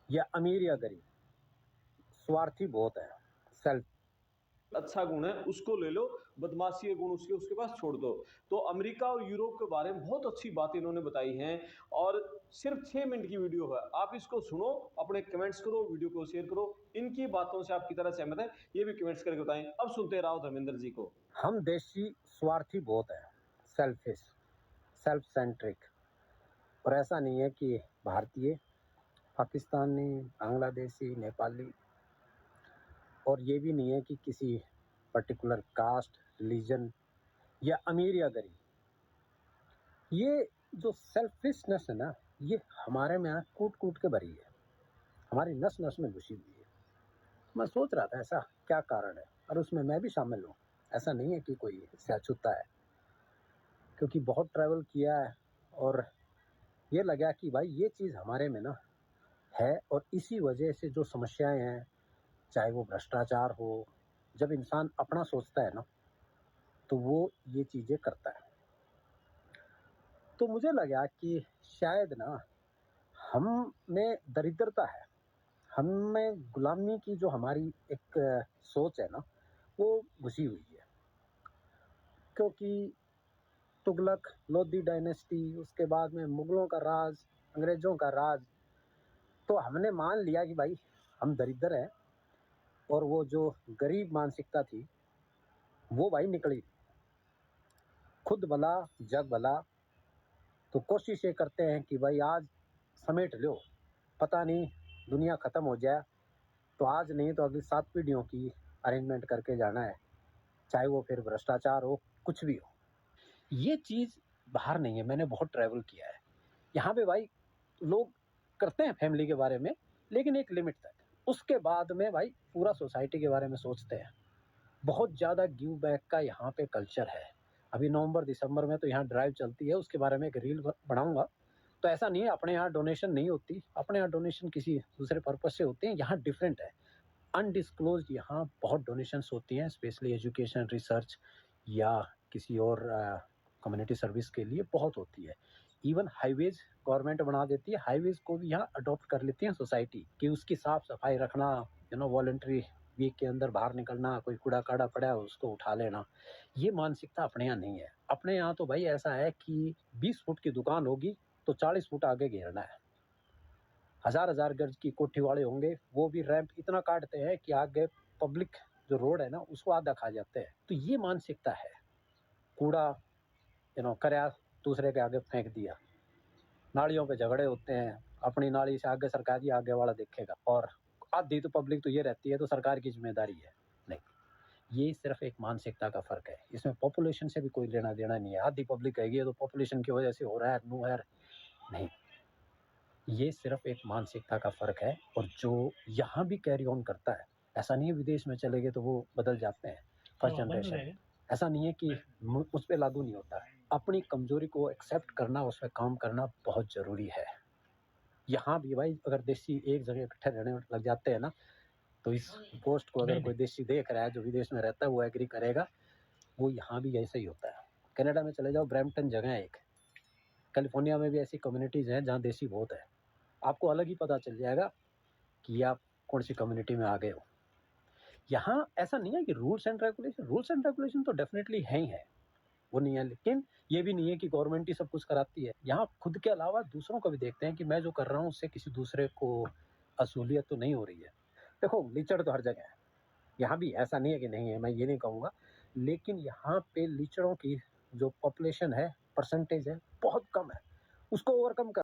या अमीर या गरीब, स्वार्थी बहुत है। सेल्फ अच्छा गुण है उसको ले लो, बदमाशी के गुण उसके उसके पास छोड़ दो। तो अमेरिका और यूरोप के बारे में बहुत अच्छी बात इन्होंने बताई हैं और सिर्फ 6 मिनट की वीडियो है, आप इसको सुनो, अपने कमेंट्स करो, वीडियो को शेयर करो। इनकी बातों से आप किस तरह सहमत है ये भी कमेंट्स करके बताएं। अब सुनते हैं राव धर्मेंद्र जी को। हम देशी स्वार्थी बहुत है, सेल्फिश, सेल्फ सेंट्रिक। और ऐसा नहीं है कि भारतीय, पाकिस्तानी, बांग्लादेशी, नेपाली, और ये भी नहीं है कि किसी पर्टिकुलर कास्ट, रिलीजन या अमीर या गरीब। ये जो सेल्फिशनेस है ना, ये हमारे में यहाँ कूट कूट के भरी है, हमारी नस नस में घुसी हुई है। मैं सोच रहा था ऐसा क्या कारण है, और उसमें मैं भी शामिल हूँ। ऐसा नहीं है कि कोई इससे अछूता है, क्योंकि बहुत ट्रैवल किया है और ये लगा कि भाई ये चीज़ हमारे में ना है। और इसी वजह से जो समस्याएं हैं, चाहे वो भ्रष्टाचार हो, जब इंसान अपना सोचता है ना तो वो ये चीज़ें करता है। तो मुझे लगा कि शायद ना हम में दरिद्रता है, हम में गुलामी की जो हमारी एक सोच है ना, वो घुसी हुई है। क्योंकि तुगलक, लोधी डायनेस्टी, उसके बाद में मुगलों का राज, अंग्रेज़ों का राज, तो हमने मान लिया कि भाई हम दरिद्र हैं। और वो जो गरीब मानसिकता थी वो भाई निकली, खुद भला जग भला। तो कोशिश ये करते हैं कि भाई आज समेट लो, पता नहीं दुनिया ख़त्म हो जाए तो आज नहीं तो अगली 7 पीढ़ियों की अरेंजमेंट करके जाना है, चाहे वो फिर भ्रष्टाचार हो, कुछ भी हो। ये चीज़ बाहर नहीं है, मैंने बहुत ट्रैवल किया है। यहाँ पे भाई लोग करते हैं फैमिली के बारे में, लेकिन एक लिमिट तक। उसके बाद में भाई पूरा सोसाइटी के बारे में सोचते हैं। बहुत ज़्यादा गिव बैक का यहाँ पे कल्चर है। अभी नवंबर दिसंबर में तो यहाँ ड्राइव चलती है, उसके बारे में एक रील बनाऊंगा। तो ऐसा नहीं है अपने यहाँ डोनेशन नहीं होती, अपने यहाँ डोनेशन किसी दूसरे पर्पज से होते हैं। यहाँ डिफरेंट है, अनडिस्क्लोज यहाँ बहुत डोनेशंस होती हैं, स्पेशली एजुकेशन, रिसर्च या किसी और कम्युनिटी सर्विस के लिए बहुत होती है। इवन हाईवेज गवर्नमेंट बना देती है, हाईवेज को भी यहाँ अडॉप्ट कर लेती है सोसाइटी कि उसकी साफ सफाई रखना, वॉलंटरी वीक के अंदर बाहर निकलना, कोई कूड़ा काड़ा पड़ा है उसको उठा लेना। ये मानसिकता अपने यहाँ नहीं है। अपने यहाँ तो भाई ऐसा है कि 20 फुट की दुकान होगी तो 40 फुट आगे घेरना है। हजार गज की कोठी वाले होंगे, वो भी रैंप इतना काटते हैं कि आगे पब्लिक जो रोड है ना उसको आधा खा जाते हैं। तो ये मानसिकता है। कूड़ा करया दूसरे के आगे फेंक दिया, नालियों पे झगड़े होते हैं, अपनी नाली से आगे सरकारी आगे वाला देखेगा, और आधी तो पब्लिक तो ये रहती है तो सरकार की जिम्मेदारी है। नहीं, ये सिर्फ एक मानसिकता का फर्क है, इसमें पॉपुलेशन से भी कोई लेना देना नहीं है। आधी पब्लिक कहेगी तो पॉपुलेशन की वजह से हो रहा है, नो है, नहीं, ये सिर्फ एक मानसिकता का फ़र्क है। और जो यहाँ भी कैरी ऑन करता है, ऐसा नहीं है विदेश में चले गए तो वो बदल जाते हैं फर्स्ट जनरेशन, ऐसा नहीं है कि उस पर लागू नहीं होता। अपनी कमज़ोरी को एक्सेप्ट करना, उस पर काम करना बहुत ज़रूरी है। यहाँ भी भाई अगर देसी एक जगह इकट्ठे रहने लग जाते हैं ना, तो इस पोस्ट को अगर कोई देसी देख रहा है जो विदेश में रहता है वो एग्री करेगा, वो यहाँ भी ऐसा ही होता है। कनाडा में चले जाओ, ब्रैम्पटन जगह है एक, कैलिफोर्निया में भी ऐसी कम्युनिटीज़ हैं जहाँ देसी बहुत है। आपको अलग ही पता चल जाएगा कि आप कौन सी कम्युनिटी में आ गए हो। यहाँ ऐसा नहीं है कि रूल्स एंड रेगुलेशन तो डेफिनेटली है ही है, वो नहीं है, लेकिन ये भी नहीं है कि गवर्नमेंट ही सब कुछ कराती है। यहाँ खुद के अलावा दूसरों को भी देखते हैं कि मैं जो कर रहा हूँ उससे किसी दूसरे को असुलियत तो नहीं हो रही है। देखो लीचड़ तो हर जगह है, यहाँ भी ऐसा नहीं है कि नहीं है, मैं ये नहीं कहूँगा, लेकिन यहाँ पे लीचड़ों की जो पॉपुलेशन है, परसेंटेज है, बहुत कम है। उसको ओवरकम कर